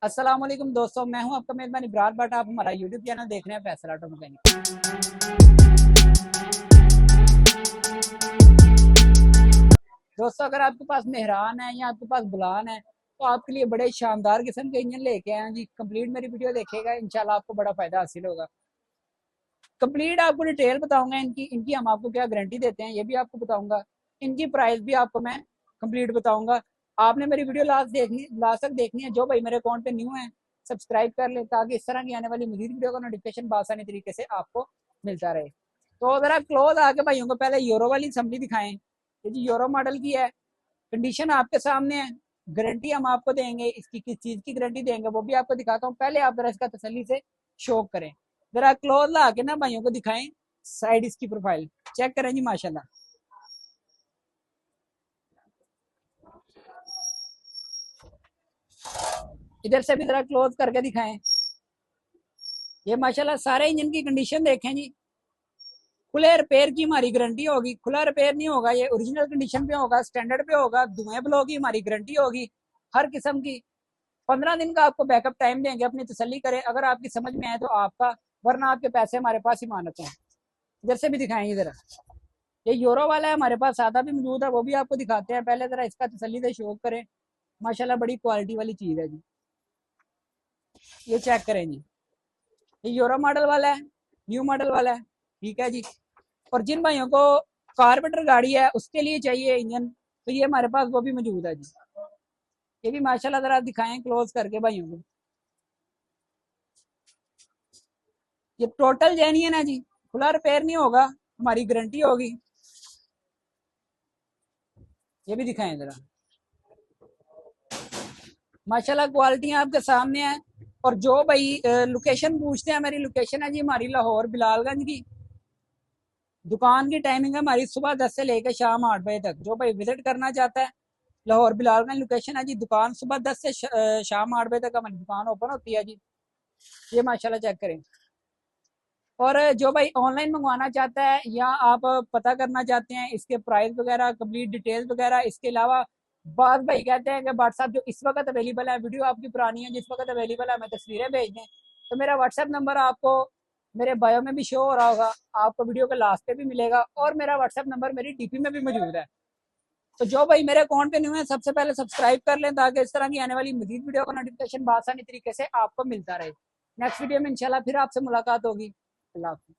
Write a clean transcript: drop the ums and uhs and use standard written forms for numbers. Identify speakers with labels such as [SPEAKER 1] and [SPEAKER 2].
[SPEAKER 1] अस्सलाम वालेकुम दोस्तों, मैं हूं आपका मेजबान इब्रार बट आप हमारा यूट्यूब चैनल देख रहे हैं फैसल ऑटो मैकेनिक। दोस्तों, अगर आपके पास मेहरान है या आपके पास बुलान है तो आपके लिए बड़े शानदार किस्म के इंजन लेके आए हैं जी। कंप्लीट मेरी वीडियो देखिएगा, इंशाल्लाह आपको बड़ा फायदा हासिल होगा। कंप्लीट आपको डिटेल बताऊंगा इनकी इनकी हम आपको क्या गारंटी देते हैं ये भी आपको बताऊंगा। इनकी प्राइस भी आपको मैं कंप्लीट बताऊंगा। आपने मेरी वीडियो लास्ट तक देखनी है। जो भाई मेरे अकाउंट पे न्यू है सब्सक्राइब कर ले ताकि इस तरह की आने वाली मजीद वीडियो का नोटिफिकेशन आसानी तरीके से आपको मिलता रहे। तो अगर आप क्लोज आके भाइयों को पहले यूरो वाली असम्बली दिखाएं। ये जी यूरो मॉडल की है, कंडीशन आपके सामने है। गारंटी हम आपको देंगे, इसकी किस चीज की गारंटी देंगे वो भी आपको दिखाता हूँ। पहले आप जरा इसका तसल्ली से शौक करें, जरा क्लोज ला के ना भाइयों को दिखाएं। साइड इसकी प्रोफाइल चेक करें जी, माशाल्लाह। इधर से भी जरा क्लोज करके दिखाएं। ये माशाल्लाह सारे इंजन की कंडीशन देखें जी। खुले रिपेयर की हमारी गारंटी होगी। खुला रिपेयर नहीं होगा, ये ओरिजिनल कंडीशन पे होगा, स्टैंडर्ड पे होगा। धुएं ब्लो की हमारी गारंटी होगी हर किस्म की। 15 दिन का आपको बैकअप टाइम देंगे, अपनी तसल्ली करें। अगर आपकी समझ में आए तो आपका, वरना आपके पैसे हमारे पास ही मानते हैं। इधर से भी दिखाएंगे जरा। ये यूरो वाला है, हमारे पास सादा भी मौजूद है, वो भी आपको दिखाते हैं। पहले जरा इसका तसल्ली से शौक करें। माशाल्लाह बड़ी क्वालिटी वाली चीज है जी। ये चेक करें जी, ये यूरो मॉडल वाला है, न्यू मॉडल वाला है। ठीक है जी। और जिन भाइयों को कारपेंटर गाड़ी है उसके लिए चाहिए इंजन, तो ये हमारे पास वो भी मौजूद है जी। ये भी माशाल्लाह जरा दिखाएं क्लोज करके भाइयों को। ये टोटल जेन्युइन है जी, खुला रिपेयर नहीं होगा, हमारी गारंटी होगी। ये भी दिखाएं जरा। माशाल्लाह क्वालिटी आपके सामने है। और जो भाई लोकेशन पूछते हैं, मेरी लोकेशन है जी हमारी लाहौर बिलालगंज की। दुकान की टाइमिंग है हमारी सुबह 10 से लेकर शाम 8 बजे तक। जो भाई विजिट करना चाहता है, लाहौर बिलालगंज लोकेशन है जी। दुकान सुबह 10 से शाम 8 बजे तक हमारी दुकान ओपन होती है जी। ये माशाल्लाह चेक करें। और जो भाई ऑनलाइन मंगवाना चाहता है या आप पता करना चाहते हैं इसके प्राइस वगैरह, कंप्लीट डिटेल्स वगैरह, इसके अलावा बात भाई कहते हैं कि व्हाट्सएप जो इस वक्त अवेलेबल है, वीडियो आपकी पुरानी है जिस वक्त अवेलेबल है, हमें तस्वीरें भेज दें। तो मेरा व्हाट्सएप नंबर आपको मेरे बायो में भी शो हो रहा होगा, आपको वीडियो के लास्ट पे भी मिलेगा। और मेरा व्हाट्सएप नंबर मेरी डीपी में भी मौजूद है। तो जो भाई मेरे अकाउंट पे न्यू है सबसे पहले सब्सक्राइब कर लें ताकि इस तरह की आने वाली मजीद वीडियो का नोटिफिकेशन आसानी तरीके से आपको मिलता रहे। नेक्स्ट वीडियो में इंशाल्लाह फिर आपसे मुलाकात होगी। अल्लाह हाफिज़।